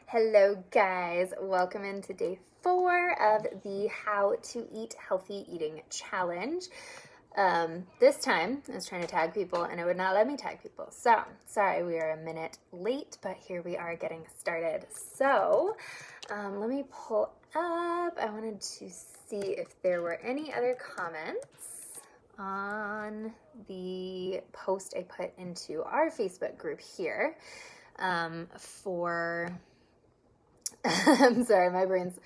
Hello guys, welcome into day 4 of the How to Eat Healthy Eating Challenge. This time I was trying to tag people and it would not let me tag people. So, sorry we are a minute late, but here we are getting started. So, let me pull up. I wanted to see if there were any other comments on the post I put into our Facebook group here for I'm sorry, my brain's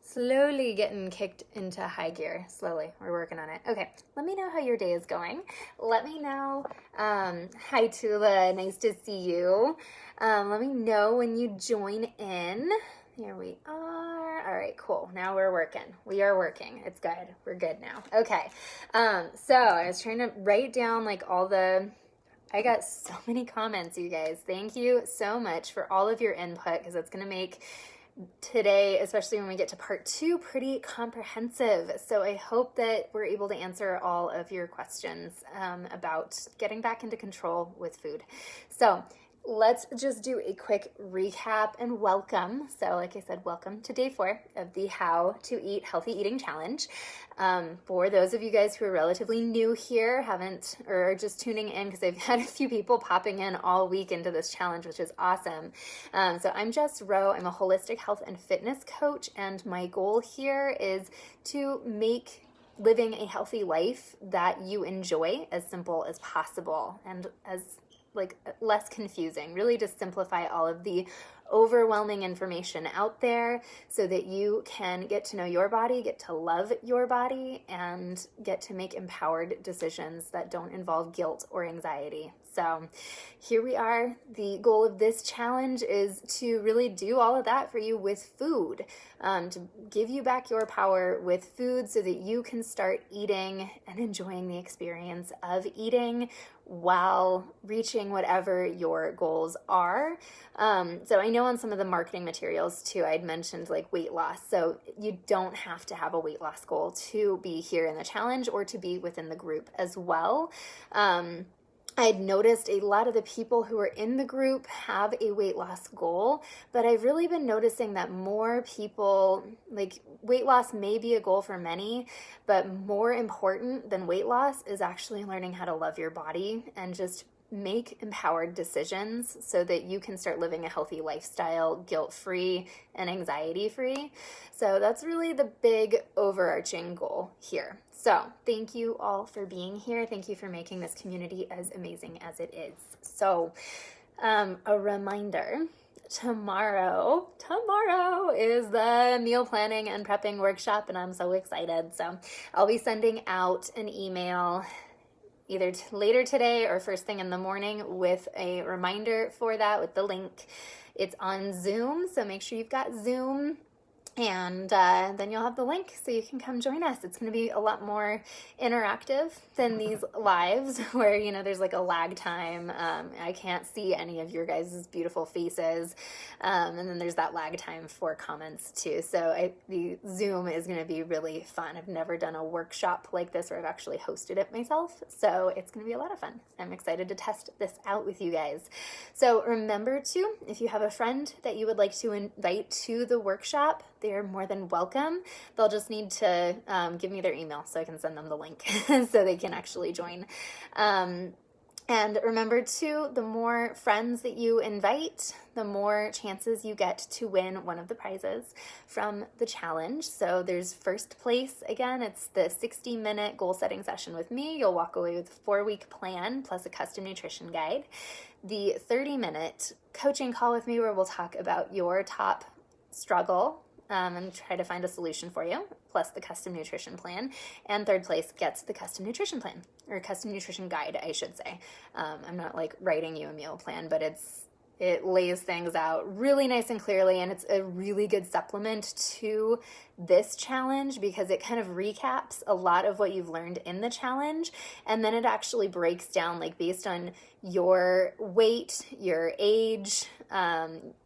slowly getting kicked into high gear. Slowly, we're working on it. Okay, let me know how your day is going. Let me know, hi Tula, nice to see you. Let me know when you join in. Here we are. All right, cool. Now we're working. We are working. It's good. We're good now. Okay, so I was trying to write down like I got so many comments, you guys. Thank you so much for all of your input because it's going to make today, especially when we get to part 2, pretty comprehensive. So I hope that we're able to answer all of your questions about getting back into control with food. So let's just do a quick recap and welcome. So like I said, welcome to day 4 of the How to Eat Healthy Eating Challenge. For those of you guys who are relatively new here, or just tuning in, because I've had a few people popping in all week into this challenge, which is awesome. So I'm Jess Rowe. I'm a holistic health and fitness coach, and my goal here is to make living a healthy life that you enjoy as simple as possible and as less confusing, really just simplify all of the overwhelming information out there so that you can get to know your body, get to love your body, and get to make empowered decisions that don't involve guilt or anxiety. So here we are. The goal of this challenge is to really do all of that for you with food, to give you back your power with food so that you can start eating and enjoying the experience of eating while reaching whatever your goals are. So I know on some of the marketing materials too, I'd mentioned like weight loss. So you don't have to have a weight loss goal to be here in the challenge or to be within the group as well. I'd noticed a lot of the people who are in the group have a weight loss goal, but I've really been noticing that more people, like weight loss may be a goal for many, but more important than weight loss is actually learning how to love your body and just make empowered decisions so that you can start living a healthy lifestyle, guilt-free and anxiety-free. So that's really the big overarching goal here. So thank you all for being here. Thank you for making this community as amazing as it is. So a reminder, tomorrow is the meal planning and prepping workshop, and I'm so excited. So I'll be sending out an email either later today or first thing in the morning with a reminder for that with the link. It's on Zoom, so make sure you've got Zoom. And then you'll have the link so you can come join us. It's going to be a lot more interactive than these lives where, there's like a lag time. I can't see any of your guys' beautiful faces. And then there's that lag time for comments too. So the Zoom is going to be really fun. I've never done a workshop like this where I've actually hosted it myself. So it's going to be a lot of fun. I'm excited to test this out with you guys. So remember to, if you have a friend that you would like to invite to the workshop, they're more than welcome. They'll just need to give me their email so I can send them the link so they can actually join. And remember too, the more friends that you invite, the more chances you get to win one of the prizes from the challenge. So there's first place. Again, it's the 60-minute goal setting session with me. You'll walk away with a 4-week plan plus a custom nutrition guide. The 30-minute coaching call with me where we'll talk about your top struggle and try to find a solution for you, plus the custom nutrition plan. And third place gets the custom nutrition plan, or custom nutrition guide, I should say. I'm not like writing you a meal plan, but it lays things out really nice and clearly, and it's a really good supplement to this challenge because it kind of recaps a lot of what you've learned in the challenge, and then it actually breaks down like based on your weight, your age,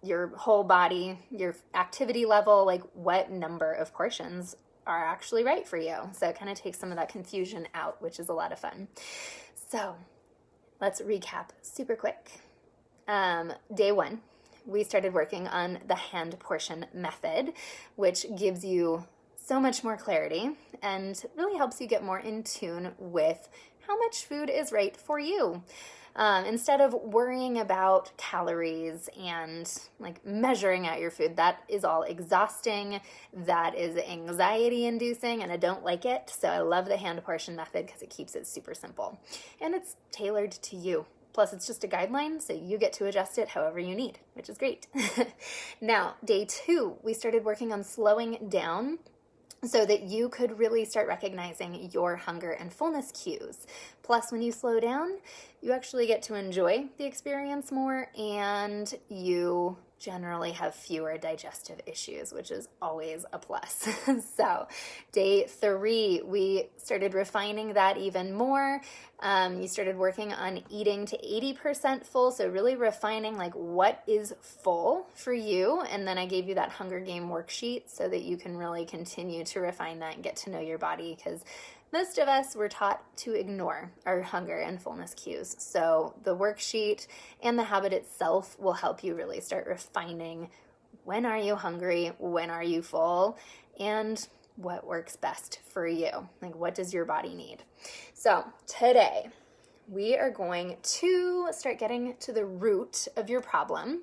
your whole body, your activity level, like what number of portions are actually right for you. So it kind of takes some of that confusion out, which is a lot of fun. So let's recap super quick. Day 1, we started working on the hand portion method, which gives you so much more clarity and really helps you get more in tune with how much food is right for you. Instead of worrying about calories and like measuring out your food, that is all exhausting. That is anxiety inducing, and I don't like it. So I love the hand portion method because it keeps it super simple and it's tailored to you. Plus, it's just a guideline, so you get to adjust it however you need, which is great. Now, day 2, we started working on slowing down so that you could really start recognizing your hunger and fullness cues. Plus, when you slow down, you actually get to enjoy the experience more, and you generally have fewer digestive issues, which is always a plus. So day 3, we started refining that even more. You started working on eating to 80% full, so really refining like what is full for you. And then I gave you that hunger game worksheet so that you can really continue to refine that and get to know your body, because most of us were taught to ignore our hunger and fullness cues. So the worksheet and the habit itself will help you really start refining when are you hungry, when are you full, and what works best for you. Like, what does your body need? So today we are going to start getting to the root of your problem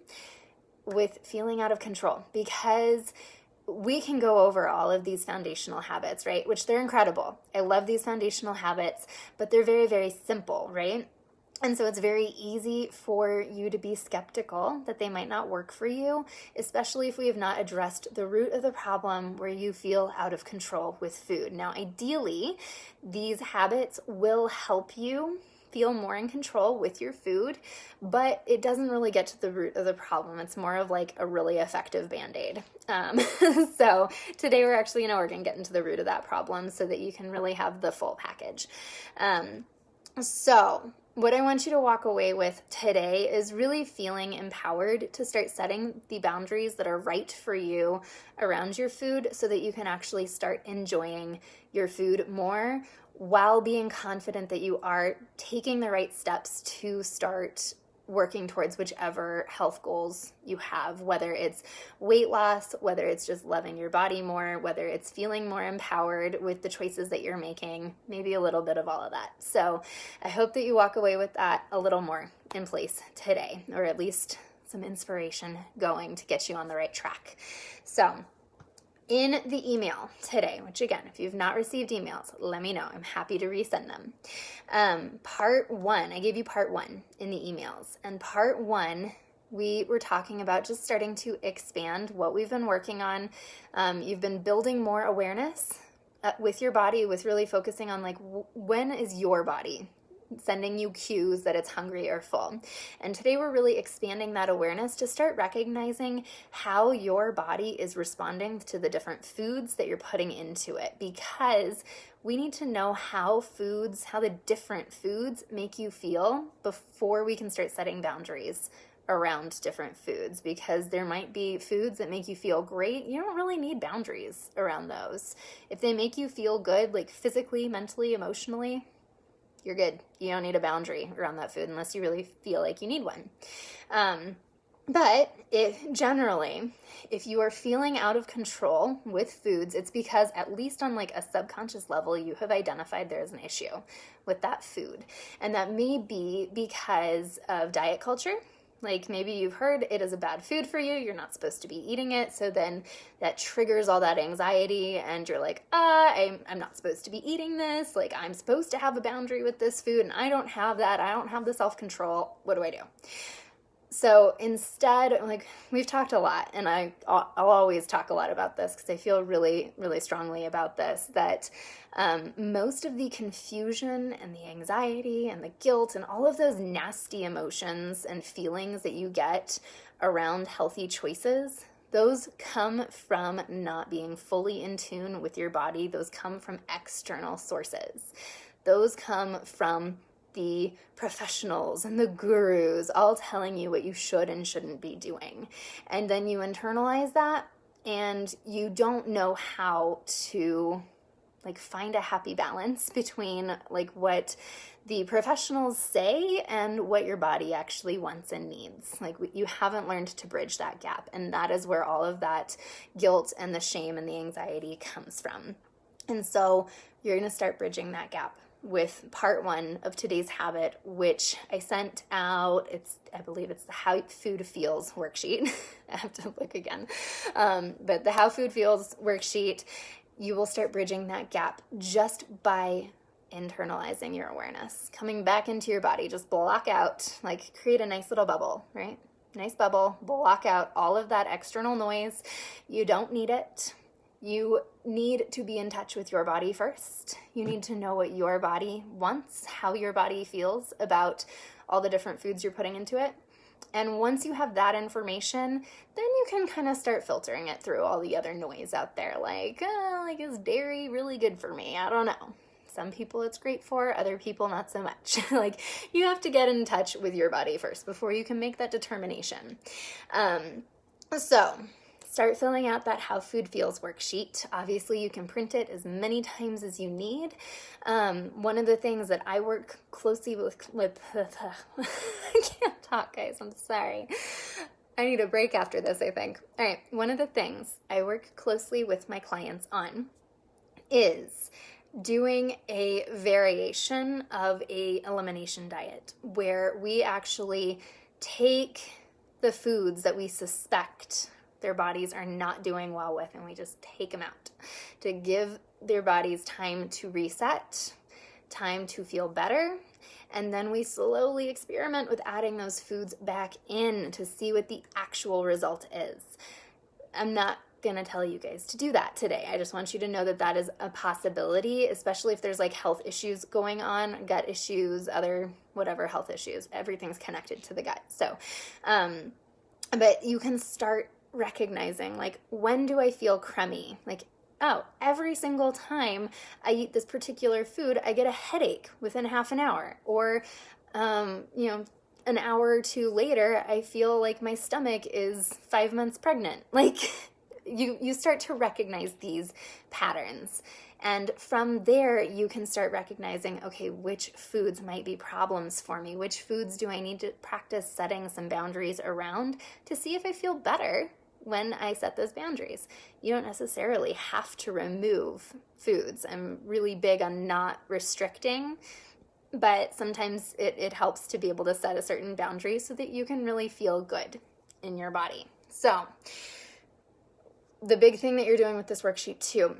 with feeling out of control, because we can go over all of these foundational habits, right? Which they're incredible. I love these foundational habits, but they're very, very simple, right? And so it's very easy for you to be skeptical that they might not work for you, especially if we have not addressed the root of the problem where you feel out of control with food. Now, ideally, these habits will help you feel more in control with your food, but it doesn't really get to the root of the problem. It's more of like a really effective Band-Aid. So today we're actually going to get into the root of that problem so that you can really have the full package. So what I want you to walk away with today is really feeling empowered to start setting the boundaries that are right for you around your food so that you can actually start enjoying your food more, while being confident that you are taking the right steps to start working towards whichever health goals you have, whether it's weight loss, whether it's just loving your body more, whether it's feeling more empowered with the choices that you're making, maybe a little bit of all of that. So I hope that you walk away with that a little more in place today, or at least some inspiration going to get you on the right track. So in the email today, which again, if you've not received emails, let me know. I'm happy to resend them. Part 1, I gave you part 1 in the emails. And part 1, we were talking about just starting to expand what we've been working on. You've been building more awareness with your body, with really focusing on like, when is your body sending you cues that it's hungry or full. And today we're really expanding that awareness to start recognizing how your body is responding to the different foods that you're putting into it, because we need to know how the different foods make you feel before we can start setting boundaries around different foods, because there might be foods that make you feel great. You don't really need boundaries around those. If they make you feel good, like physically, mentally, emotionally, you're good. You don't need a boundary around that food unless you really feel like you need one. But if you are feeling out of control with foods, it's because at least on like a subconscious level, you have identified there's an issue with that food. And that may be because of diet culture. Like maybe you've heard it is a bad food for you, you're not supposed to be eating it, so then that triggers all that anxiety and you're like, I'm not supposed to be eating this, like I'm supposed to have a boundary with this food and I don't have that, I don't have the self-control, what do I do? So instead, like we've talked a lot, and I'll always talk a lot about this because I feel really, really strongly about this, that most of the confusion and the anxiety and the guilt and all of those nasty emotions and feelings that you get around healthy choices, those come from not being fully in tune with your body. Those come from external sources. Those come from the professionals and the gurus all telling you what you should and shouldn't be doing. And then you internalize that and you don't know how to like find a happy balance between like what the professionals say and what your body actually wants and needs. Like you haven't learned to bridge that gap. And that is where all of that guilt and the shame and the anxiety comes from. And so you're going to start bridging that gap with part 1 of today's habit, which I sent out. I believe it's the How Food Feels worksheet. I have to look again. But the How Food Feels worksheet, you will start bridging that gap just by internalizing your awareness, coming back into your body. Just block out, like create a nice little bubble, right? Nice bubble, block out all of that external noise. You don't need it. You need to be in touch with your body first. You need to know what your body wants, how your body feels about all the different foods you're putting into it. And once you have that information, then you can kind of start filtering it through all the other noise out there. Like, is dairy really good for me? I don't know. Some people it's great for, other people not so much. Like, you have to get in touch with your body first before you can make that determination. So start filling out that How Food Feels worksheet. Obviously, you can print it as many times as you need. One of the things that I work closely with I can't talk, guys. I'm sorry. I need a break after this, I think. All right. One of the things I work closely with my clients on is doing a variation of a elimination diet where we actually take the foods that we suspect their bodies are not doing well with, and we just take them out to give their bodies time to reset, time to feel better, and then we slowly experiment with adding those foods back in to see what the actual result is. I'm not going to tell you guys to do that today. I just want you to know that that is a possibility, especially if there's like health issues going on, gut issues, other whatever health issues. Everything's connected to the gut. So, but you can start recognizing, like, when do I feel crummy? Like, oh, every single time I eat this particular food, I get a headache within half an hour. Or, an hour or two later, I feel like my stomach is 5 months pregnant. Like, you start to recognize these patterns. And from there, you can start recognizing, okay, which foods might be problems for me? Which foods do I need to practice setting some boundaries around to see if I feel better when I set those boundaries? You don't necessarily have to remove foods. I'm really big on not restricting, but sometimes it helps to be able to set a certain boundary so that you can really feel good in your body. So the big thing that you're doing with this worksheet too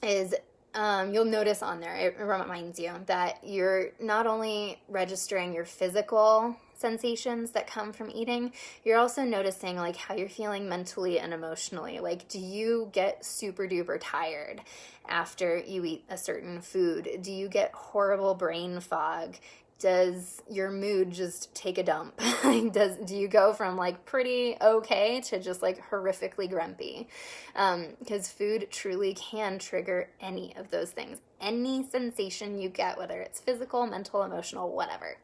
is you'll notice on there, it reminds you that you're not only registering your physical sensations that come from eating, you're also noticing like how you're feeling mentally and emotionally. Like, do you get super duper tired after you eat a certain food? Do you get horrible brain fog? Does your mood just take a dump? Do you go from like pretty okay to just like horrifically grumpy? Because food truly can trigger any of those things. Any sensation you get, whether it's physical, mental, emotional, whatever.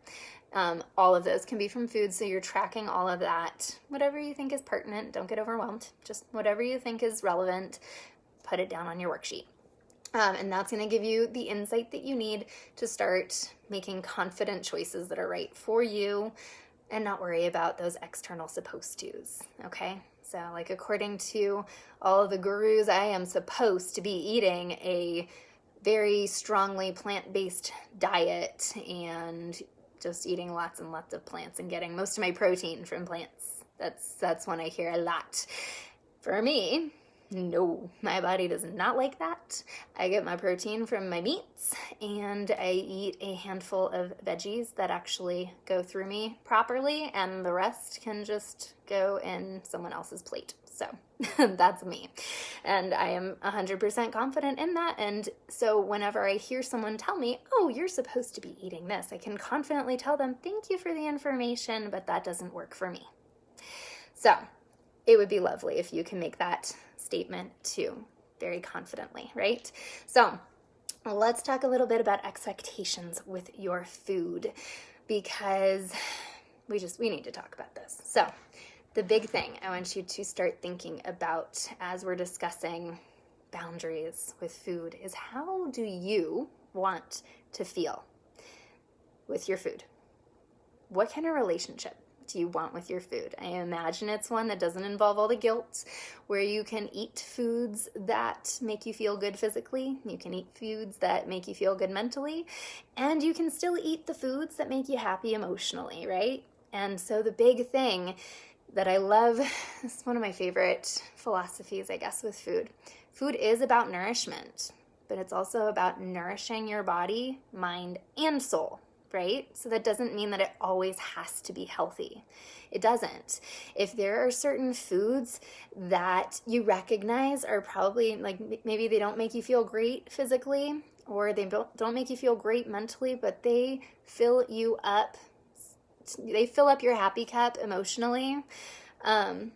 All of those can be from food, so you're tracking all of that. Whatever you think is pertinent, don't get overwhelmed. Just whatever you think is relevant, put it down on your worksheet. And that's going to give you the insight that you need to start making confident choices that are right for you and not worry about those external supposed tos, okay? So, like, according to all of the gurus, I am supposed to be eating a very strongly plant-based diet and just eating lots and lots of plants and getting most of my protein from plants. That's one I hear a lot. For me, no, my body does not like that. I get my protein from my meats, and I eat a handful of veggies that actually go through me properly, and the rest can just go in someone else's plate. So that's me. And I am 100% confident in that. And so whenever I hear someone tell me, oh, you're supposed to be eating this, I can confidently tell them, thank you for the information, but that doesn't work for me. So it would be lovely if you can make that statement too, very confidently, right? So let's talk a little bit about expectations with your food, because we need to talk about this. So the big thing I want you to start thinking about as we're discussing boundaries with food is, how do you want to feel with your food? What kind of relationship do you want with your food? I imagine it's one that doesn't involve all the guilt, where you can eat foods that make you feel good physically, you can eat foods that make you feel good mentally, and you can still eat the foods that make you happy emotionally, right? And so the big thing that I love, this is one of my favorite philosophies, I guess, with food. Food is about nourishment, but it's also about nourishing your body, mind, and soul, right? So that doesn't mean that it always has to be healthy. It doesn't. If there are certain foods that you recognize are probably, like, maybe they don't make you feel great physically, or they don't make you feel great mentally, but they fill you up, they fill up your happy cup emotionally, then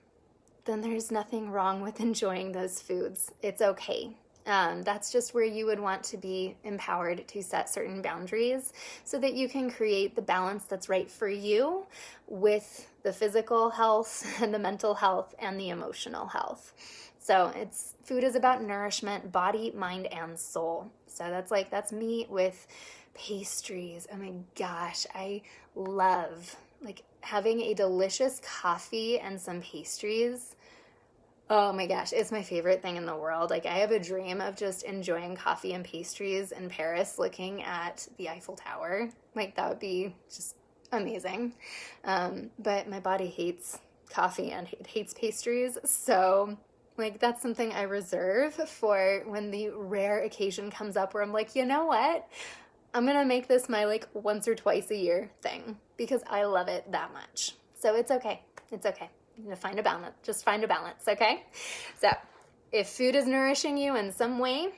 there's nothing wrong with enjoying those foods. It's okay. That's just where you would want to be empowered to set certain boundaries so that you can create the balance that's right for you with the physical health and the mental health and the emotional health. So food is about nourishment, body, mind, and soul. So that's me with pastries. Oh my gosh, I love having a delicious coffee and some pastries. Oh my gosh, it's my favorite thing in the world. I have a dream of just enjoying coffee and pastries in Paris, looking at the Eiffel Tower. That would be just amazing. But my body hates coffee and it hates pastries, so that's something I reserve for when the rare occasion comes up where I'm like, you know what? I'm gonna make this my once or twice a year thing because I love it that much. So it's okay. It's okay. You're gonna find a balance. Just find a balance, okay? So if food is nourishing you in some way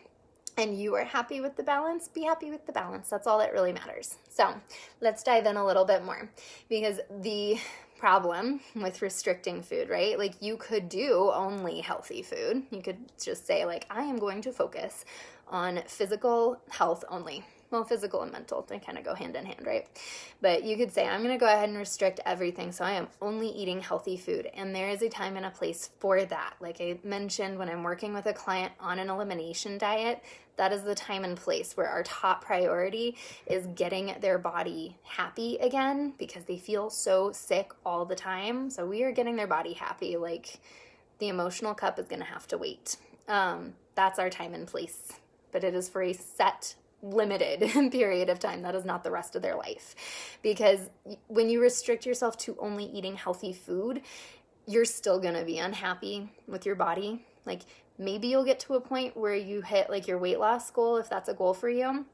and you are happy with the balance, be happy with the balance. That's all that really matters. So let's dive in a little bit more, because the problem with restricting food, right? You could do only healthy food. You could just say I am going to focus on physical health only. Well, physical and mental, they kind of go hand in hand, right? But you could say, I'm going to go ahead and restrict everything, so I am only eating healthy food. And there is a time and a place for that. Like I mentioned, when I'm working with a client on an elimination diet, that is the time and place where our top priority is getting their body happy again, because they feel so sick all the time. So we are getting their body happy. The emotional cup is going to have to wait. That's our time and place. But it is for a set limited period of time. That is not the rest of their life. Because when you restrict yourself to only eating healthy food, you're still going to be unhappy with your body. Maybe you'll get to a point where you hit your weight loss goal, if that's a goal for you.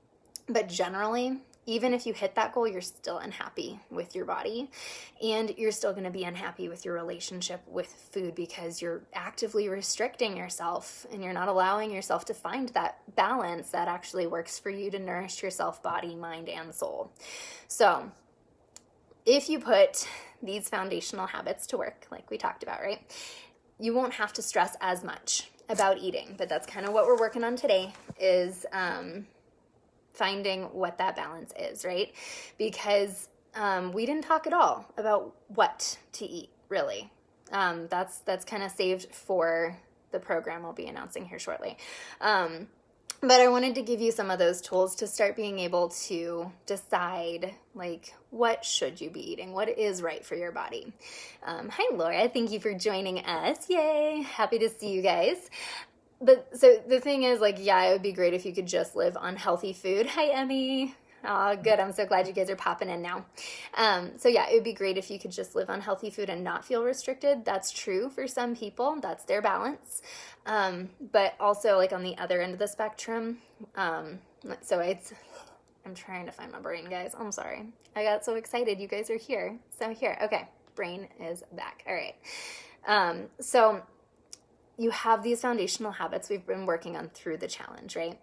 But generally, even if you hit that goal, you're still unhappy with your body, and you're still going to be unhappy with your relationship with food, because you're actively restricting yourself and you're not allowing yourself to find that balance that actually works for you to nourish yourself, body, mind, and soul. So if you put these foundational habits to work, like we talked about, right, you won't have to stress as much about eating. But that's kind of what we're working on today, is finding what that balance is, right? Because we didn't talk at all about what to eat, really. That's kind of saved for the program we'll be announcing here shortly. But I wanted to give you some of those tools to start being able to decide, what should you be eating? What is right for your body? Hi, Laura. Thank you for joining us. Yay. Happy to see you guys. But so the thing is, it would be great if you could just live on healthy food. Hi, Emmy. Oh, good. I'm so glad you guys are popping in now. It would be great if you could just live on healthy food and not feel restricted. That's true for some people. That's their balance. But also, on the other end of the spectrum, I'm trying to find my brain, guys. I'm sorry. I got so excited. You guys are here. So here. Okay. Brain is back. All right. So you have these foundational habits we've been working on through the challenge, right?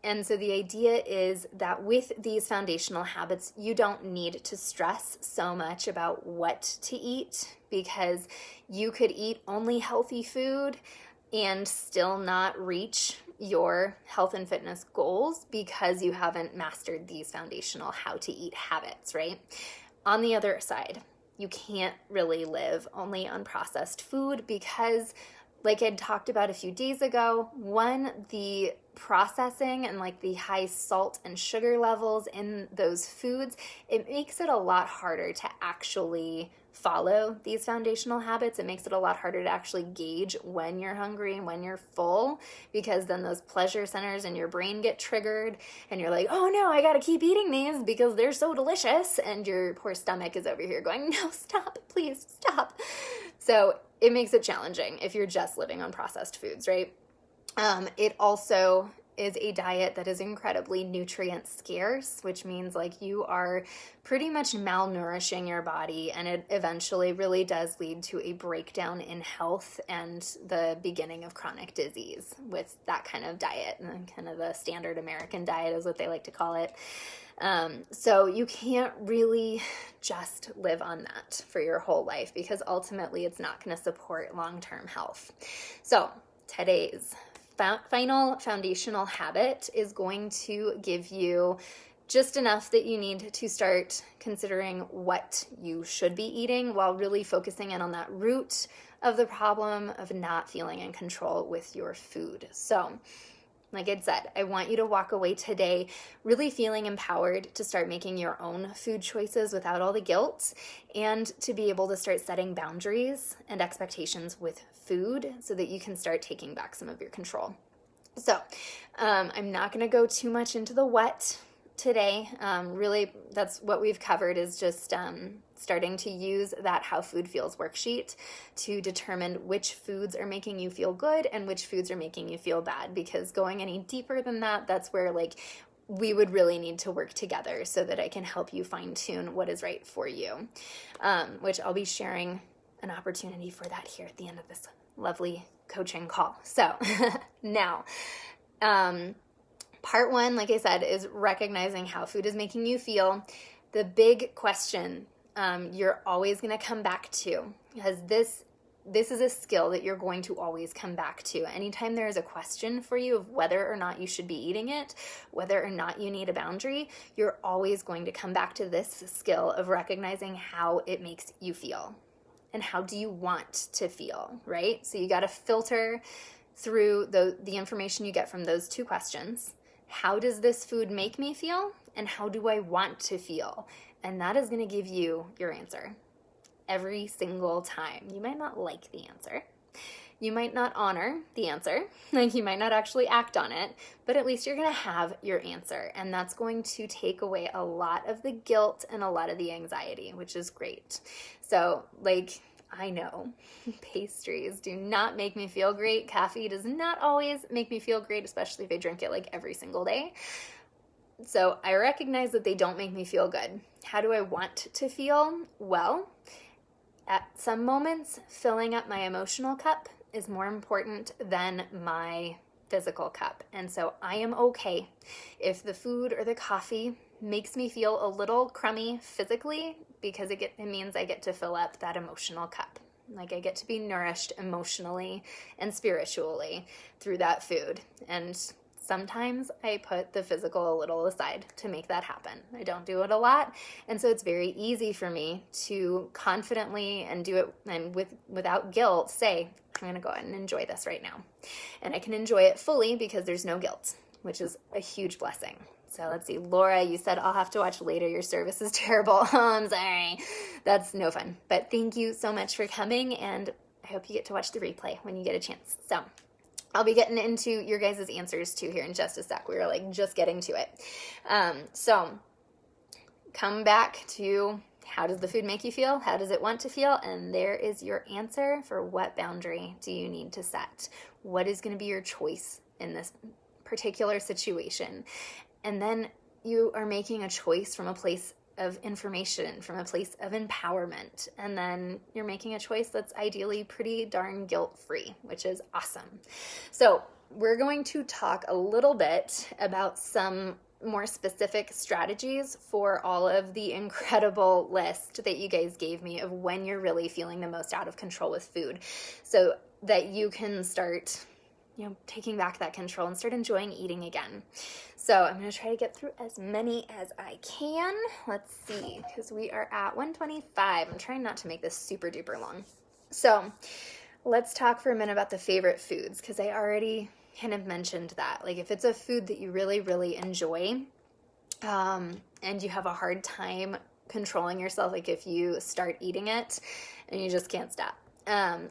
And so the idea is that with these foundational habits, you don't need to stress so much about what to eat, because you could eat only healthy food and still not reach your health and fitness goals because you haven't mastered these foundational how to eat habits, right? On the other side, you can't really live only on processed food, because like I talked about a few days ago, one, the processing and like the high salt and sugar levels in those foods, it makes it a lot harder to actually follow these foundational habits. It makes it a lot harder to actually gauge when you're hungry and when you're full, because then those pleasure centers in your brain get triggered and you're like, oh no, I gotta keep eating these because they're so delicious. And your poor stomach is over here going, no, stop, please stop. So it makes it challenging if you're just living on processed foods, right? It also is a diet that is incredibly nutrient scarce, which means like you are pretty much malnourishing your body, and it eventually really does lead to a breakdown in health and the beginning of chronic disease with that kind of diet. And kind of the standard American diet is what they like to call it. So you can't really just live on that for your whole life, because ultimately it's not going to support long-term health. So today's final foundational habit is going to give you just enough that you need to start considering what you should be eating, while really focusing in on that root of the problem of not feeling in control with your food. So like I said, I want you to walk away today really feeling empowered to start making your own food choices without all the guilt, and to be able to start setting boundaries and expectations with food so that you can start taking back some of your control. So I'm not going to go too much into the what today. Really, that's what we've covered, is just starting to use that How Food Feels worksheet to determine which foods are making you feel good and which foods are making you feel bad. Because going any deeper than that, that's where like we would really need to work together so that I can help you fine tune what is right for you, which I'll be sharing an opportunity for that here at the end of this lovely coaching call. So now, part one, like I said, is recognizing how food is making you feel. The big question you're always going to come back to, because this is a skill that you're going to always come back to. Anytime there is a question for you of whether or not you should be eating it, whether or not you need a boundary, you're always going to come back to this skill of recognizing how it makes you feel and how do you want to feel, right? So you got to filter through the information you get from those two questions. How does this food make me feel? And how do I want to feel? And that is going to give you your answer every single time. You might not like the answer. You might not honor the answer. Like you might not actually act on it, but at least you're going to have your answer. And that's going to take away a lot of the guilt and a lot of the anxiety, which is great. So like, I know pastries do not make me feel great. Coffee does not always make me feel great, especially if I drink it like every single day. So I recognize that they don't make me feel good. How do I want to feel? Well, at some moments, filling up my emotional cup is more important than my physical cup. And so I am okay if the food or the coffee makes me feel a little crummy physically, because it means I get to fill up that emotional cup. Like I get to be nourished emotionally and spiritually through that food. And sometimes I put the physical a little aside to make that happen. I don't do it a lot. And so it's very easy for me to confidently and do it and without guilt say, I'm going to go ahead and enjoy this right now. And I can enjoy it fully because there's no guilt, which is a huge blessing. So let's see. Laura, you said I'll have to watch later. Your service is terrible. I'm sorry. That's no fun. But thank you so much for coming, and I hope you get to watch the replay when you get a chance. So I'll be getting into your guys' answers too here in just a sec. We were like just getting to it. So come back to how does the food make you feel? How does it want to feel? And there is your answer for what boundary do you need to set? What is going to be your choice in this particular situation? And then you are making a choice from a place of information, from a place of empowerment. And then you're making a choice that's ideally pretty darn guilt-free, which is awesome. So we're going to talk a little bit about some more specific strategies for all of the incredible list that you guys gave me of when you're really feeling the most out of control with food, so that you can start taking back that control and start enjoying eating again. So I'm going to try to get through as many as I can. Let's see, because we are at 125. I'm trying not to make this super duper long. So let's talk for a minute about the favorite foods, because I already kind of mentioned that. Like if it's a food that you really, really enjoy, and you have a hard time controlling yourself, like if you start eating it and you just can't stop.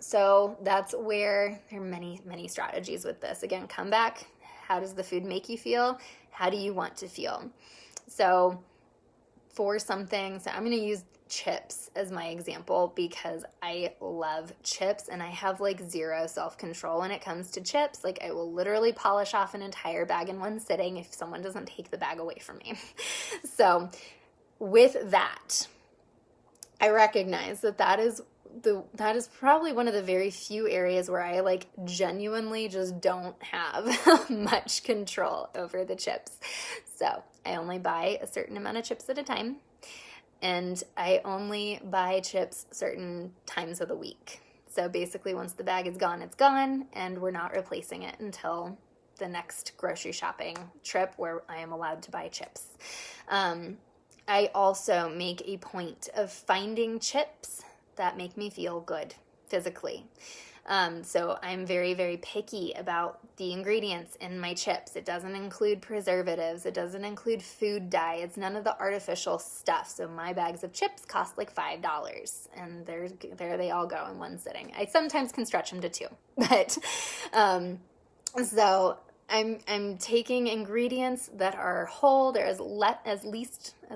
So that's where there are many, many strategies with this. Again, come back. How does the food make you feel? How do you want to feel? So for something, so I'm going to use chips as my example because I love chips and I have like zero self-control when it comes to chips. Like I will literally polish off an entire bag in one sitting if someone doesn't take the bag away from me. So with that, I recognize that is probably one of the very few areas where I like genuinely just don't have much control over the chips. So I only buy a certain amount of chips at a time, and I only buy chips certain times of the week. So basically once the bag is gone, it's gone, and we're not replacing it until the next grocery shopping trip where I am allowed to buy chips. I also make a point of finding chips that make me feel good physically. So I'm very, very picky about the ingredients in my chips. It doesn't include preservatives. It doesn't include food dye. It's none of the artificial stuff. So my bags of chips cost like $5, and there they all go in one sitting. I sometimes can stretch them to $2, but so I'm taking ingredients that are whole. They're as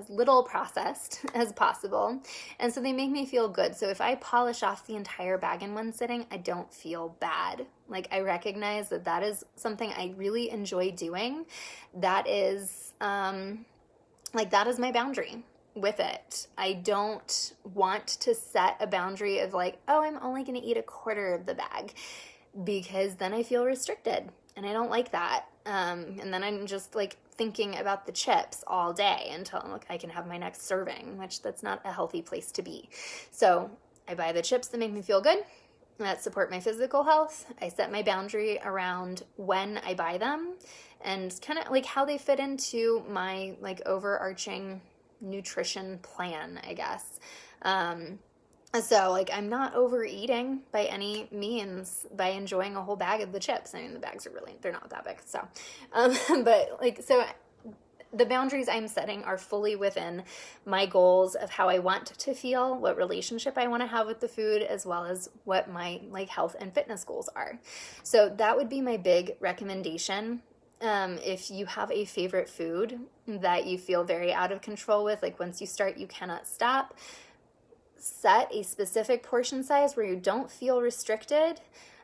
little processed as possible, and so they make me feel good. So if I polish off the entire bag in one sitting, I don't feel bad. Like I recognize that is something I really enjoy doing. That is that is my boundary with it. I don't want to set a boundary of like, oh, I'm only going to eat a quarter of the bag, because then I feel restricted. And I don't like that. And then I'm just like thinking about the chips all day until I can have my next serving, which that's not a healthy place to be. So I buy the chips that make me feel good, that support my physical health. I set my boundary around when I buy them and kind of like how they fit into my like overarching nutrition plan, I guess. So, like, I'm not overeating by any means by enjoying a whole bag of the chips. I mean, the bags they're not that big. So, but, like, so the boundaries I'm setting are fully within my goals of how I want to feel, what relationship I want to have with the food, as well as what my, like, health and fitness goals are. So that would be my big recommendation. If you have a favorite food that you feel very out of control with, like, once you start, you cannot stop, set a specific portion size where you don't feel restricted,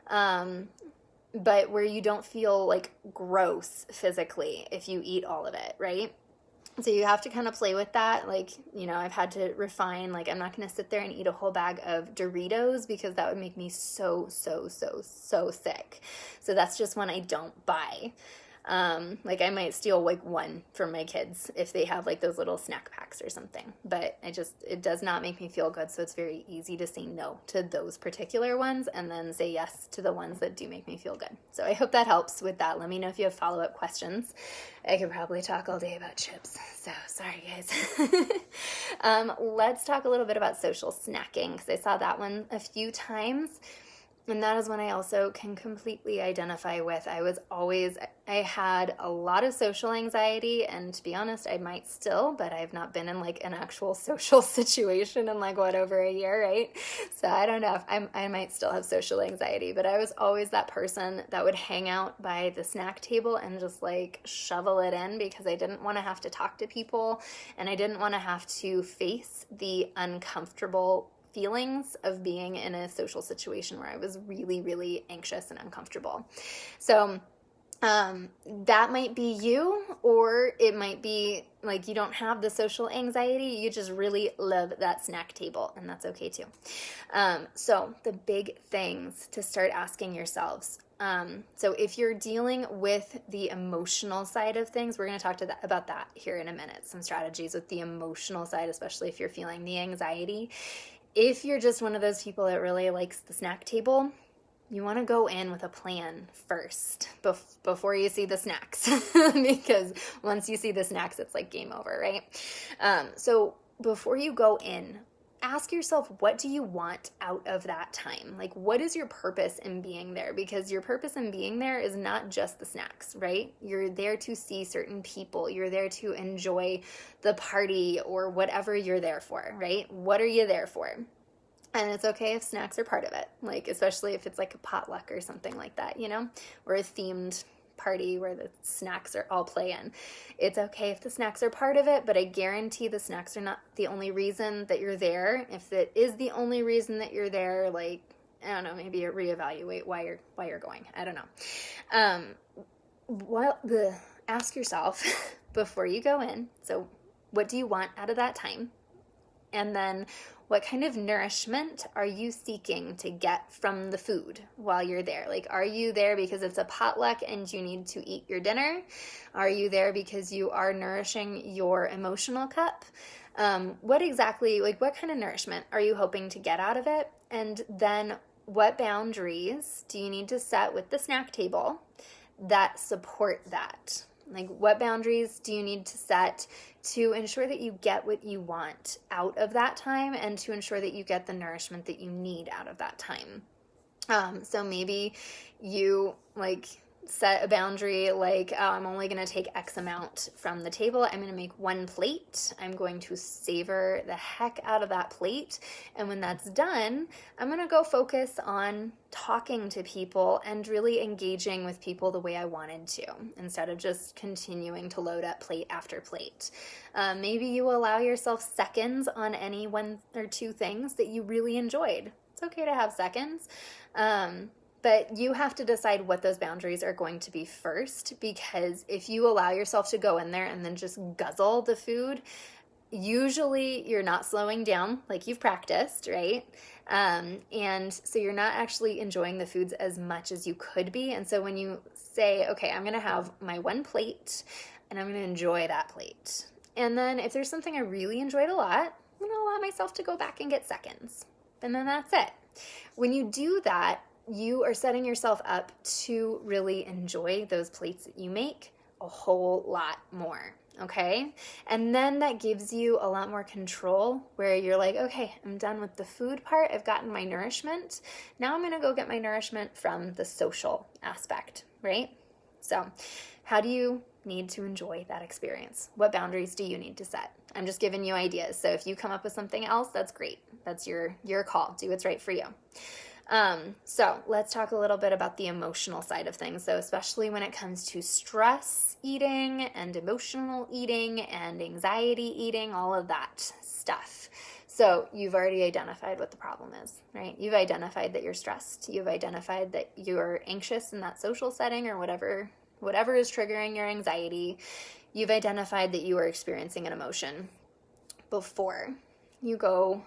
but where you don't feel like gross physically if you eat all of it, right? So you have to kind of play with that. Like, you know, I've had to refine, like, I'm not going to sit there and eat a whole bag of Doritos because that would make me so sick. So that's just one I don't buy. Like I might steal like one from my kids if they have like those little snack packs or something, but it does not make me feel good. So it's very easy to say no to those particular ones and then say yes to the ones that do make me feel good. So I hope that helps with that. Let me know if you have follow-up questions. I could probably talk all day about chips. So sorry guys. Let's talk a little bit about social snacking, because I saw that one a few times. And that is one I also can completely identify with. I had a lot of social anxiety, and to be honest, I might still, but I've not been in like an actual social situation in like over a year, right? So I don't know if I might still have social anxiety, but I was always that person that would hang out by the snack table and just like shovel it in, because I didn't want to have to talk to people, and I didn't want to have to face the uncomfortable feelings of being in a social situation where I was really, really anxious and uncomfortable. So that might be you, or it might be like you don't have the social anxiety, you just really love that snack table, and that's okay too. So the big things to start asking yourselves. So if you're dealing with the emotional side of things, we're going to talk about that here in a minute. Some strategies with the emotional side, especially if you're feeling the anxiety. If you're just one of those people that really likes the snack table, you want to go in with a plan first before you see the snacks, because once you see the snacks, it's like game over, right? So before you go in, ask yourself, what do you want out of that time? Like, what is your purpose in being there? Because your purpose in being there is not just the snacks, right? You're there to see certain people. You're there to enjoy the party or whatever you're there for, right? What are you there for? And it's okay if snacks are part of it, like, especially if it's like a potluck or something like that, you know, or a themed party where the snacks are all play in. It's okay if the snacks are part of it, but I guarantee the snacks are not the only reason that you're there. If it is the only reason that you're there, like, I don't know, maybe reevaluate why you're going. I don't know. Ask yourself before you go in. So, what do you want out of that time? And then what kind of nourishment are you seeking to get from the food while you're there? Like, are you there because it's a potluck and you need to eat your dinner? Are you there because you are nourishing your emotional cup? What kind of nourishment are you hoping to get out of it? And then what boundaries do you need to set with the snack table that support that? Like, what boundaries do you need to set to ensure that you get what you want out of that time and to ensure that you get the nourishment that you need out of that time? So maybe you set a boundary like, oh, I'm only going to take X amount from the table. I'm going to make one plate. I'm going to savor the heck out of that plate. And when that's done, I'm going to go focus on talking to people and really engaging with people the way I wanted to, instead of just continuing to load up plate after plate. Maybe you allow yourself seconds on any one or two things that you really enjoyed. It's okay to have seconds. But you have to decide what those boundaries are going to be first, because if you allow yourself to go in there and then just guzzle the food, usually you're not slowing down like you've practiced, right? And so you're not actually enjoying the foods as much as you could be. And so when you say, okay, I'm going to have my one plate and I'm going to enjoy that plate. And then if there's something I really enjoyed a lot, I'm going to allow myself to go back and get seconds. And then that's it. When you do that, you are setting yourself up to really enjoy those plates that you make a whole lot more, okay? And then that gives you a lot more control, where you're like, okay, I'm done with the food part. I've gotten my nourishment. Now I'm going to go get my nourishment from the social aspect, right? So how do you need to enjoy that experience? What boundaries do you need to set? I'm just giving you ideas. So if you come up with something else, that's great. That's your call. Do what's right for you. So let's talk a little bit about the emotional side of things. So especially when it comes to stress eating and emotional eating and anxiety eating, all of that stuff. So you've already identified what the problem is, right? You've identified that you're stressed. You've identified that you're anxious in that social setting or whatever is triggering your anxiety. You've identified that you are experiencing an emotion. Before you go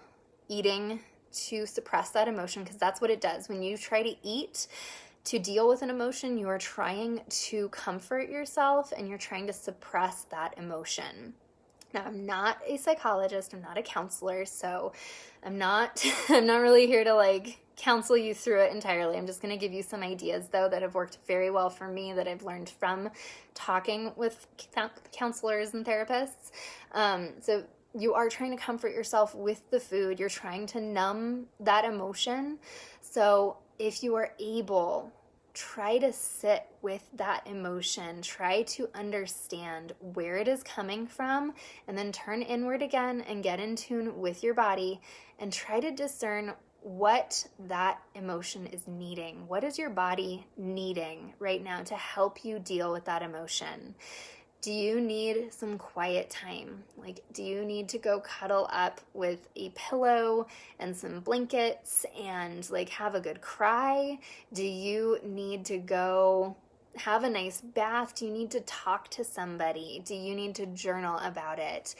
eating to suppress that emotion, because that's what it does. When you try to eat to deal with an emotion, you are trying to comfort yourself and you're trying to suppress that emotion. Now, I'm not a psychologist, I'm not a counselor, so I'm not really here to counsel you through it entirely. I'm just going to give you some ideas, though, that have worked very well for me, that I've learned from talking with counselors and therapists. So you are trying to comfort yourself with the food. You're trying to numb that emotion. So if you are able, try to sit with that emotion. Try to understand where it is coming from, and then turn inward again and get in tune with your body and try to discern what that emotion is needing. What is your body needing right now to help you deal with that emotion? Do you need some quiet time? Do you need to go cuddle up with a pillow and some blankets and have a good cry? Do you need to go have a nice bath? Do you need to talk to somebody? Do you need to journal about it?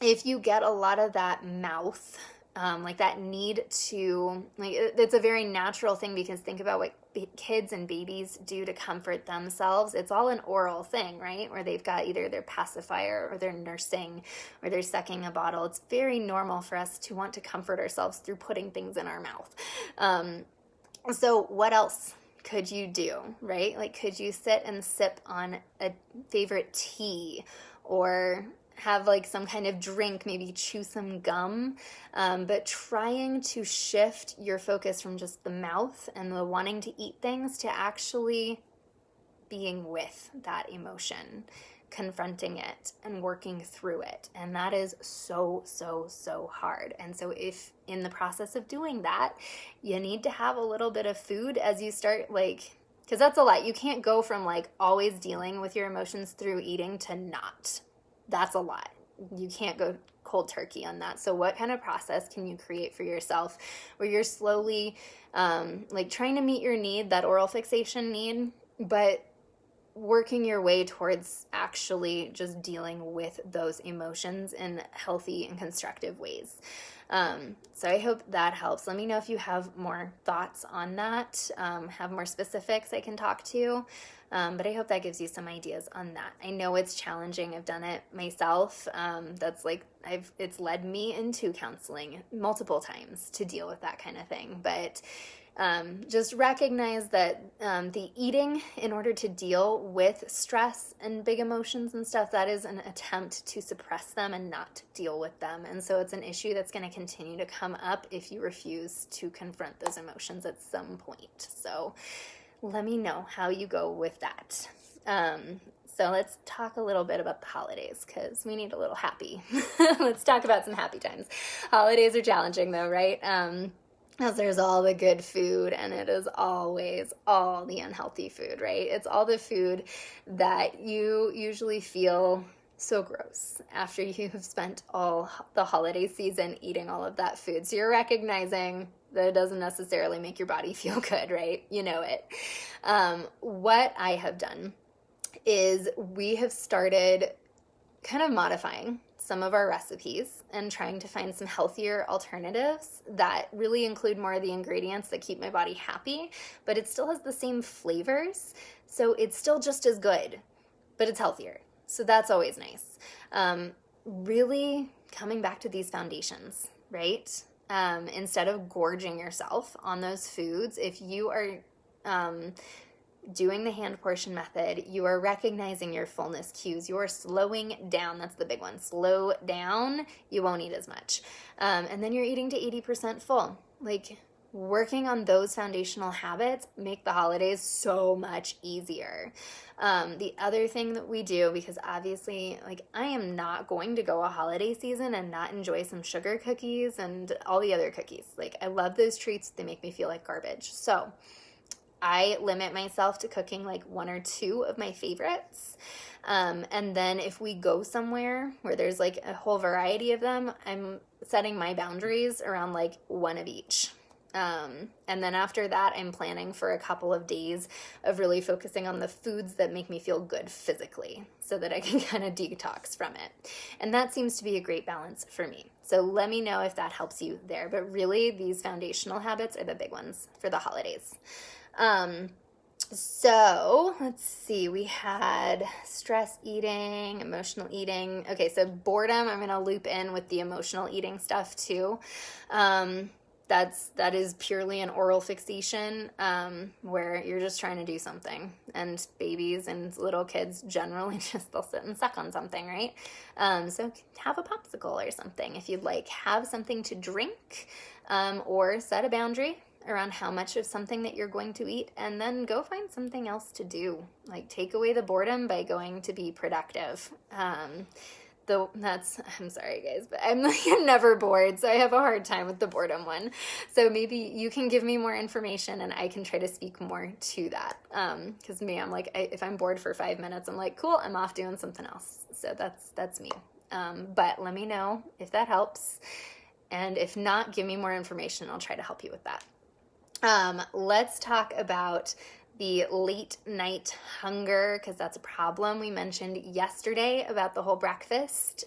If you get a lot of that mouth, that need to, it's a very natural thing, because think about what kids and babies do to comfort themselves. It's all an oral thing, right? Where they've got either their pacifier or they're nursing or they're sucking a bottle. It's very normal for us to want to comfort ourselves through putting things in our mouth. So what else could you do, right? Could you sit and sip on a favorite tea, or have like some kind of drink, maybe chew some gum, but trying to shift your focus from just the mouth and the wanting to eat things to actually being with that emotion, confronting it and working through it. And that is so, so, so hard. And so if in the process of doing that, you need to have a little bit of food as you start, like, because that's a lot. You can't go from like always dealing with your emotions through eating to not. That's a lot. You can't go cold turkey on that. So what kind of process can you create for yourself where you're slowly like trying to meet your need, that oral fixation need, but working your way towards actually just dealing with those emotions in healthy and constructive ways. So I hope that helps. Let me know if you have more thoughts on that, have more specifics I can talk to. But I hope that gives you some ideas on that. I know it's challenging. I've done it myself. That's like, it's led me into counseling multiple times to deal with that kind of thing. But just recognize that the eating, in order to deal with stress and big emotions and stuff, that is an attempt to suppress them and not deal with them. And so it's an issue that's going to continue to come up if you refuse to confront those emotions at some point. So let me know how you go with that. So let's talk a little bit about the holidays because we need a little happy. Let's talk about some happy times. Holidays are challenging though, right? Because there's all the good food and it is always all the unhealthy food, right? It's all the food that you usually feel so gross after you have spent all the holiday season eating all of that food. So you're recognizing that it doesn't necessarily make your body feel good, right? You know it. What I have done is we have started kind of modifying some of our recipes and trying to find some healthier alternatives that really include more of the ingredients that keep my body happy, but it still has the same flavors. So it's still just as good, but it's healthier. So that's always nice. Really coming back to these foundations, right? Instead of gorging yourself on those foods, if you are doing the hand portion method, you are recognizing your fullness cues. You are slowing down. That's the big one. Slow down. You won't eat as much. And then you're eating to 80% full. Like, working on those foundational habits make the holidays so much easier. The other thing that we do, because obviously, like, I am not going to go a holiday season and not enjoy some sugar cookies and all the other cookies. Like, I love those treats. They make me feel like garbage. So I limit myself to cooking like one or two of my favorites. And then if we go somewhere where there's like a whole variety of them, I'm setting my boundaries around like one of each. And then after that, I'm planning for a couple of days of really focusing on the foods that make me feel good physically so that I can kind of detox from it. And that seems to be a great balance for me. So let me know if that helps you there. But really, these foundational habits are the big ones for the holidays. So let's see, we had stress eating, emotional eating. Okay, so boredom, I'm going to loop in with the emotional eating stuff too. That is purely an oral fixation, where you're just trying to do something, and babies and little kids generally just, they'll sit and suck on something, right? So have a popsicle or something if you'd like. Have something to drink, or set a boundary around how much of something that you're going to eat, and then go find something else to do. Like, take away the boredom by going to be productive. I'm sorry guys, but I'm like never bored, so I have a hard time with the boredom one. So maybe you can give me more information and I can try to speak more to that. Because me, I'm like, if I'm bored for 5 minutes, I'm like, cool, I'm off doing something else. So that's me. But let me know if that helps. And if not, give me more information. I'll try to help you with that. Let's talk about the late night hunger, because that's a problem. We mentioned yesterday about the whole breakfast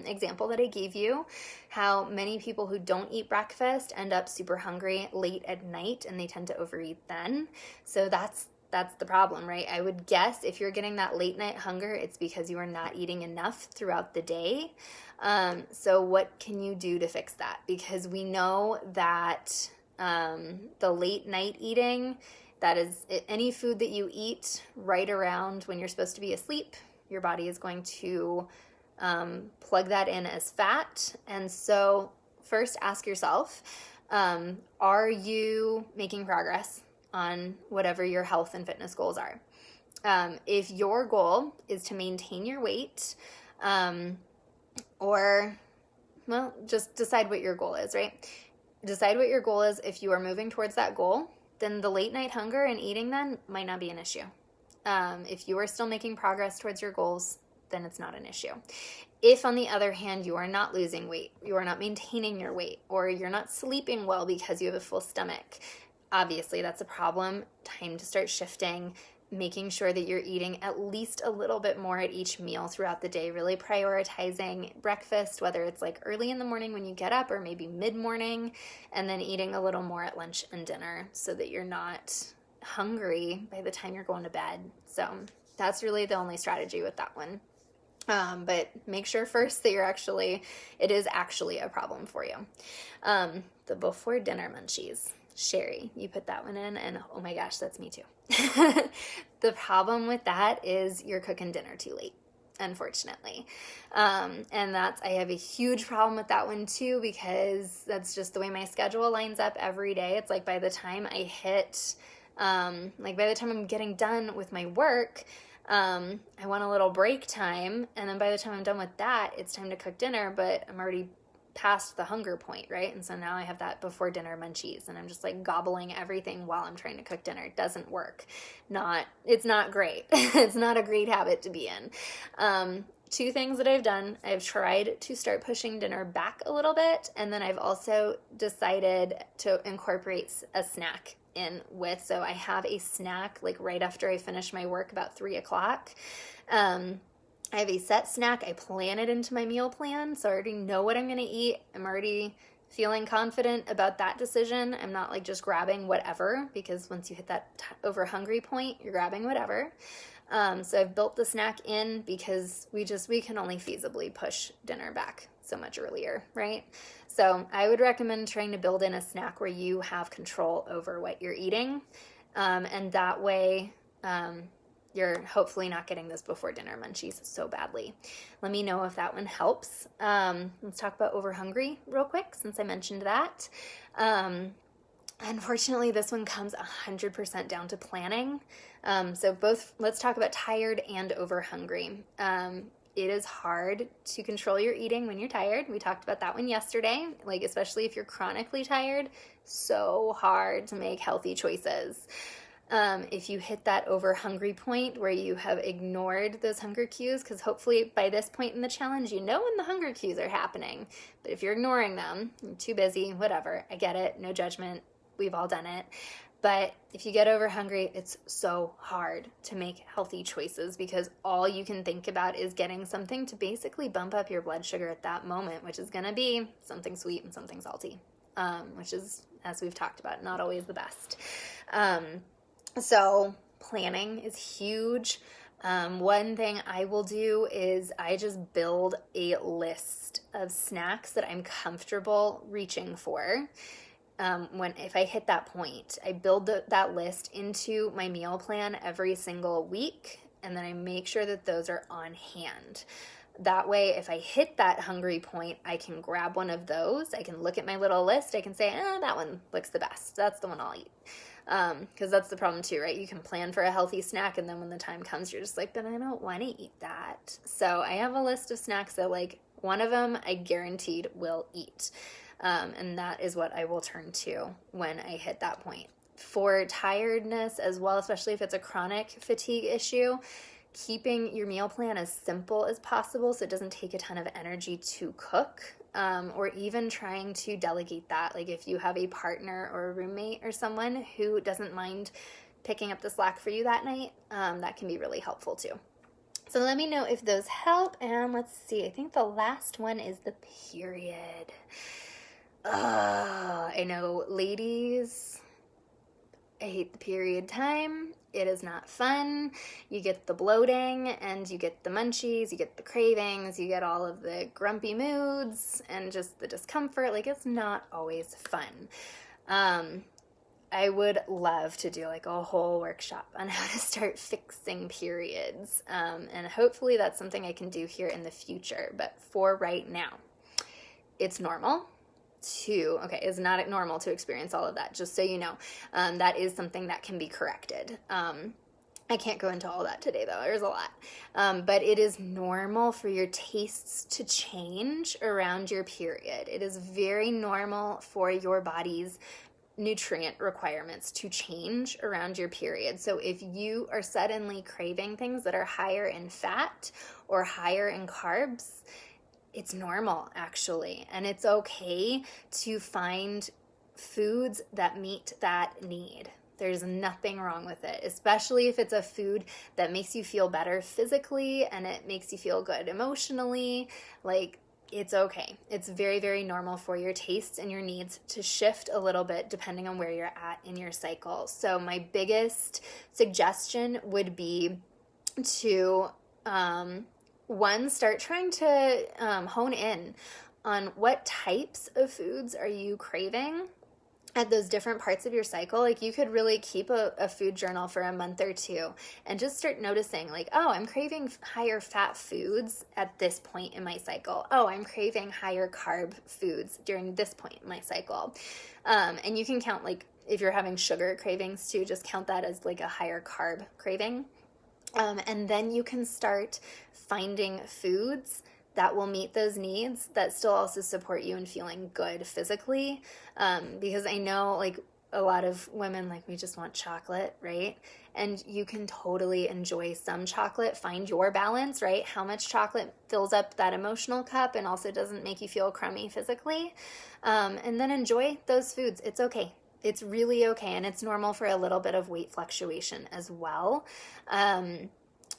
example that I gave you, how many people who don't eat breakfast end up super hungry late at night, and they tend to overeat then. So that's the problem, right? I would guess if you're getting that late night hunger, it's because you are not eating enough throughout the day. So what can you do to fix that? Because we know that the late night eating, that is any food that you eat right around when you're supposed to be asleep, your body is going to plug that in as fat. And so first ask yourself, are you making progress on whatever your health and fitness goals are? If your goal is to maintain your weight, or, well, just decide what your goal is, right? Decide what your goal is. If you are moving towards that goal, then the late night hunger and eating then might not be an issue. If you are still making progress towards your goals, then it's not an issue. If, on the other hand, you are not losing weight, you are not maintaining your weight, or you're not sleeping well because you have a full stomach, obviously that's a problem. Time to start shifting, making sure that you're eating at least a little bit more at each meal throughout the day, really prioritizing breakfast, whether it's like early in the morning when you get up or maybe mid-morning, and then eating a little more at lunch and dinner so that you're not hungry by the time you're going to bed. So that's really the only strategy with that one. But make sure first that it is actually a problem for you. The before dinner munchies. Sherry, you put that one in, and oh my gosh, that's me too. The problem with that is you're cooking dinner too late, unfortunately. And I have a huge problem with that one too, because that's just the way my schedule lines up every day. It's like by the time I'm getting done with my work, I want a little break time, and then by the time I'm done with that, it's time to cook dinner, but I'm already past the hunger point, right? And so now I have that before dinner munchies, and I'm just like gobbling everything while I'm trying to cook dinner. It doesn't work. It's not great. It's not a great habit to be in. Two things that I've done: I've tried to start pushing dinner back a little bit, and then I've also decided to incorporate a snack in with. So I have a snack like right after I finish my work, about 3:00. I have a set snack. I plan it into my meal plan, so I already know what I'm going to eat. I'm already feeling confident about that decision. I'm not like just grabbing whatever, because once you hit that over hungry point, you're grabbing whatever. So I've built the snack in because we can only feasibly push dinner back so much earlier, right? So I would recommend trying to build in a snack where you have control over what you're eating. And that way, you're hopefully not getting those before dinner munchies so badly. Let me know if that one helps. Let's talk about over hungry real quick, since I mentioned that. Unfortunately, this one comes 100% down to planning. So let's talk about tired and over hungry. It is hard to control your eating when you're tired. We talked about that one yesterday, like especially if you're chronically tired, so hard to make healthy choices. If you hit that over hungry point where you have ignored those hunger cues, because hopefully by this point in the challenge, you know when the hunger cues are happening. But if you're ignoring them, you're too busy, whatever, I get it, no judgment, we've all done it. But if you get over hungry, it's so hard to make healthy choices, because all you can think about is getting something to basically bump up your blood sugar at that moment, which is going to be something sweet and something salty, which is, as we've talked about, not always the best. So planning is huge. One thing I will do is I just build a list of snacks that I'm comfortable reaching for. If I hit that point, I build that list into my meal plan every single week, and then I make sure that those are on hand. That way, if I hit that hungry point, I can grab one of those. I can look at my little list. I can say, that one looks the best. That's the one I'll eat. Because that's the problem too, right? You can plan for a healthy snack, and then when the time comes, you're just like, but I don't want to eat that. So I have a list of snacks that, like, one of them I guaranteed will eat. And that is what I will turn to when I hit that point. For tiredness as well, especially if it's a chronic fatigue issue, keeping your meal plan as simple as possible so it doesn't take a ton of energy to cook, or even trying to delegate that. Like if you have a partner or a roommate or someone who doesn't mind picking up the slack for you that night, that can be really helpful too. So let me know if those help. And let's see, I think the last one is the period. I know, ladies, I hate the period time. It is not fun. You get the bloating, and you get the munchies, you get the cravings, you get all of the grumpy moods and just the discomfort. Like, it's not always fun. I would love to do like a whole workshop on how to start fixing periods. And hopefully that's something I can do here in the future. But for right now, it's normal it's not normal to experience all of that, just so you know. That is something that can be corrected. I can't go into all that today, though. There's a lot. But it is normal for your tastes to change around your period. It is very normal for your body's nutrient requirements to change around your period. So if you are suddenly craving things that are higher in fat or higher in carbs, it's normal, actually. And it's okay to find foods that meet that need. There's nothing wrong with it, especially if it's a food that makes you feel better physically and it makes you feel good emotionally. Like, it's okay. It's very, very normal for your tastes and your needs to shift a little bit depending on where you're at in your cycle. So my biggest suggestion would be to, one, start trying to hone in on what types of foods are you craving at those different parts of your cycle. Like, you could really keep a food journal for a month or two and just start noticing, like, oh, I'm craving higher fat foods at this point in my cycle. Oh, I'm craving higher carb foods during this point in my cycle. And you can count, like, if you're having sugar cravings too, just count that as like a higher carb craving. And then you can start finding foods that will meet those needs that still also support you in feeling good physically. Because I know, like, a lot of women, like, we just want chocolate, right? And you can totally enjoy some chocolate, find your balance, right? How much chocolate fills up that emotional cup and also doesn't make you feel crummy physically. And then enjoy those foods. It's okay. It's really okay. And it's normal for a little bit of weight fluctuation as well.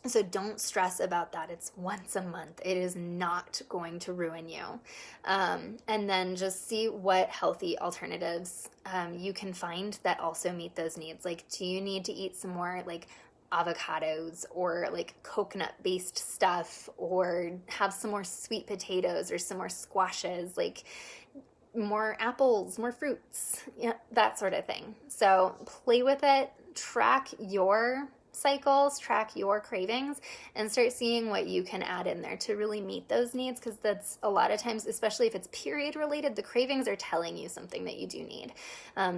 So don't stress about that. It's once a month. It is not going to ruin you. And then just see what healthy alternatives you can find that also meet those needs. Like, do you need to eat some more, like, avocados or like coconut-based stuff, or have some more sweet potatoes or some more squashes, like more apples, more fruits, that sort of thing. So play with it, track your cycles, track your cravings, and start seeing what you can add in there to really meet those needs, because that's a lot of times, especially if it's period related, the cravings are telling you something that you do need.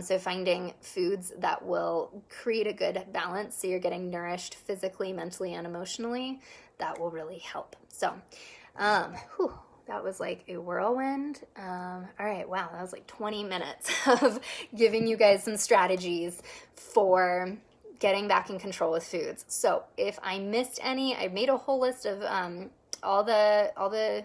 So finding foods that will create a good balance so you're getting nourished physically, mentally, and emotionally, that will really help. So that was like a whirlwind. All right, wow, that was like 20 minutes of giving you guys some strategies for getting back in control with foods. So if I missed any, I made a whole list of all the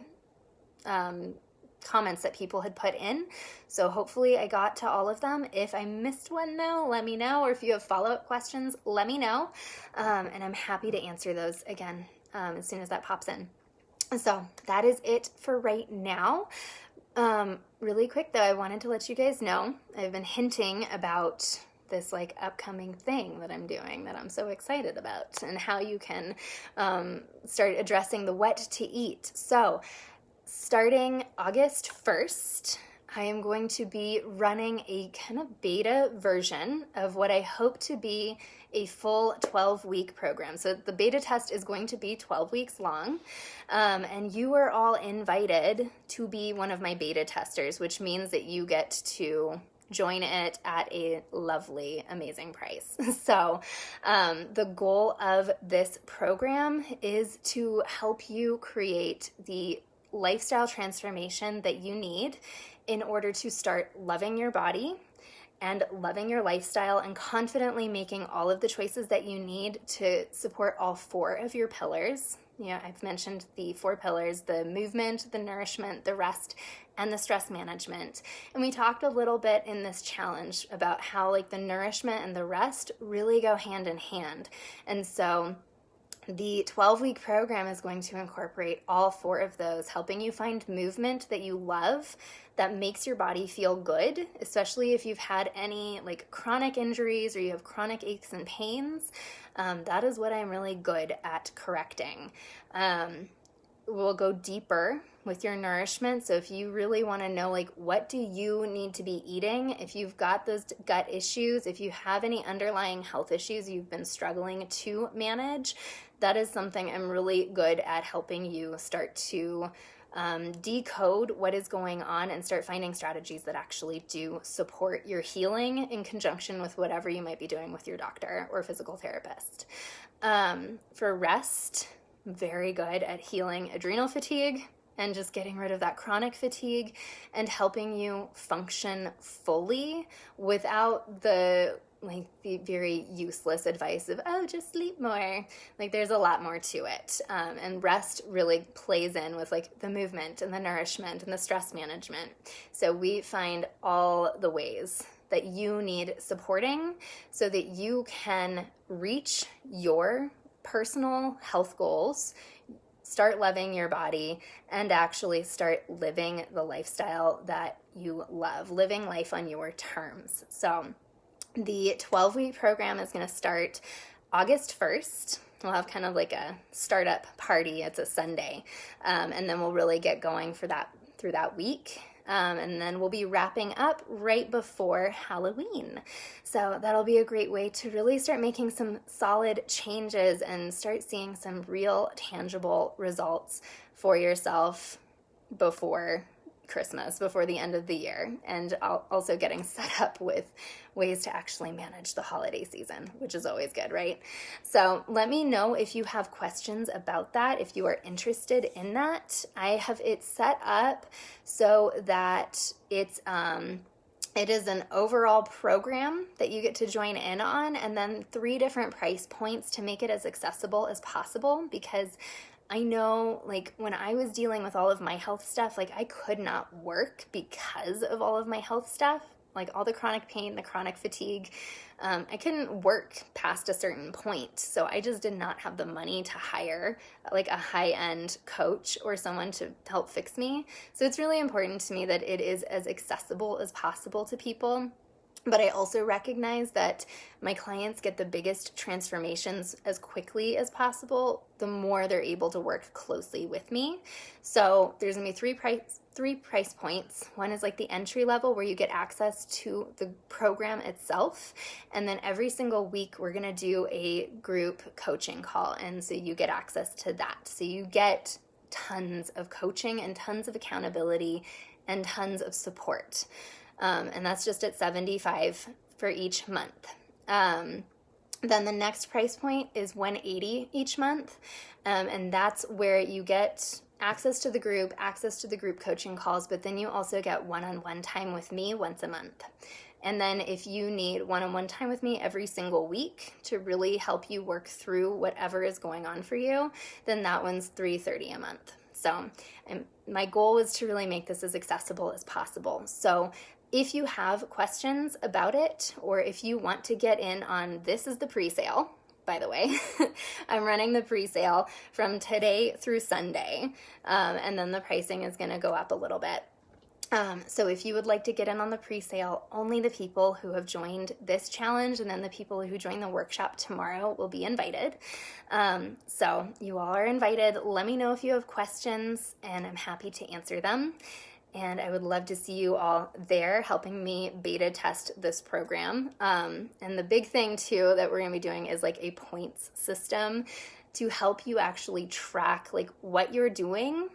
comments that people had put in. So hopefully I got to all of them. If I missed one though, let me know. Or if you have follow-up questions, let me know. And I'm happy to answer those again as soon as that pops in. So that is it for right now. Really quick though, I wanted to let you guys know, I've been hinting about this like upcoming thing that I'm doing that I'm so excited about, and how you can start addressing the what to eat. So starting August 1st, I am going to be running a kind of beta version of what I hope to be a full 12-week program. So the beta test is going to be 12 weeks long, and you are all invited to be one of my beta testers, which means that you get to join it at a lovely, amazing price. So the goal of this program is to help you create the lifestyle transformation that you need in order to start loving your body and loving your lifestyle and confidently making all of the choices that you need to support all 4 of your pillars. Yeah, I've mentioned the 4 pillars: the movement, the nourishment, the rest, and the stress management. And we talked a little bit in this challenge about how like the nourishment and the rest really go hand in hand. And so the 12-week program is going to incorporate all 4 of those, helping you find movement that you love, that makes your body feel good, especially if you've had any like chronic injuries or you have chronic aches and pains. That is what I'm really good at correcting. we'll go deeper with your nourishment. So if you really want to know, like, what do you need to be eating? If you've got those gut issues, if you have any underlying health issues you've been struggling to manage, that is something I'm really good at helping you start to decode what is going on and start finding strategies that actually do support your healing in conjunction with whatever you might be doing with your doctor or physical therapist. For rest, very good at healing adrenal fatigue and just getting rid of that chronic fatigue and helping you function fully without the very useless advice of, oh, just sleep more. Like, there's a lot more to it. And rest really plays in with like the movement and the nourishment and the stress management. So we find all the ways that you need supporting so that you can reach your personal health goals, start loving your body, and actually start living the lifestyle that you love, living life on your terms. So the 12-week program is going to start August 1st. We'll have kind of like a startup party. It's a Sunday. And then we'll really get going for that through that week. And then we'll be wrapping up right before Halloween. So that'll be a great way to really start making some solid changes and start seeing some real tangible results for yourself before Christmas, before the end of the year, and also getting set up with ways to actually manage the holiday season, which is always good, right? So let me know if you have questions about that, if you are interested in that. I have it set up so that it is an overall program that you get to join in on, and then 3 different price points to make it as accessible as possible, because I know, like, when I was dealing with all of my health stuff, like, I could not work because of all of my health stuff, like all the chronic pain, the chronic fatigue. I couldn't work past a certain point. So I just did not have the money to hire like a high-end coach or someone to help fix me. So it's really important to me that it is as accessible as possible to people. But I also recognize that my clients get the biggest transformations as quickly as possible the more they're able to work closely with me. So there's going to be three price points. One is like the entry level, where you get access to the program itself. And then every single week we're going to do a group coaching call. And so you get access to that. So you get tons of coaching and tons of accountability and tons of support. And that's just at $75 for each month. Then the next price point is $180 each month. And that's where you get access to the group coaching calls, but then you also get one-on-one time with me once a month. And then if you need one-on-one time with me every single week to really help you work through whatever is going on for you, then that one's $330 a month. So my goal was to really make this as accessible as possible. So if you have questions about it, or if you want to get in on, this is the pre-sale, by the way. I'm running the pre-sale from today through Sunday, and then the pricing is going to go up a little bit. So if you would like to get in on the pre-sale, only the people who have joined this challenge and then the people who join the workshop tomorrow will be invited. So you all are invited. Let me know if you have questions, and I'm happy to answer them. And I would love to see you all there helping me beta test this program. And the big thing too that we're going to be doing is like a points system to help you actually track like what you're doing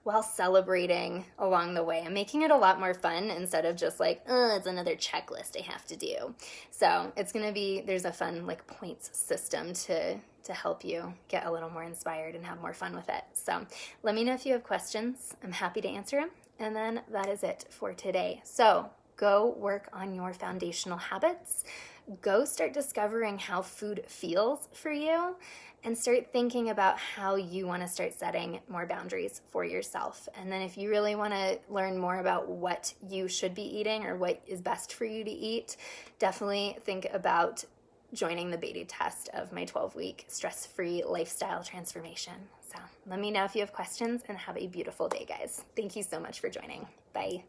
while celebrating along the way and making it a lot more fun instead of just like, oh, it's another checklist I have to do. So it's going to be, there's a fun like points system to help you get a little more inspired and have more fun with it. So let me know if you have questions. I'm happy to answer them. And then that is it for today. So go work on your foundational habits. Go start discovering how food feels for you, and start thinking about how you want to start setting more boundaries for yourself. And then if you really want to learn more about what you should be eating or what is best for you to eat, definitely think about joining the beta test of my 12-week stress-free lifestyle transformation. So let me know if you have questions, and have a beautiful day, guys. Thank you so much for joining. Bye.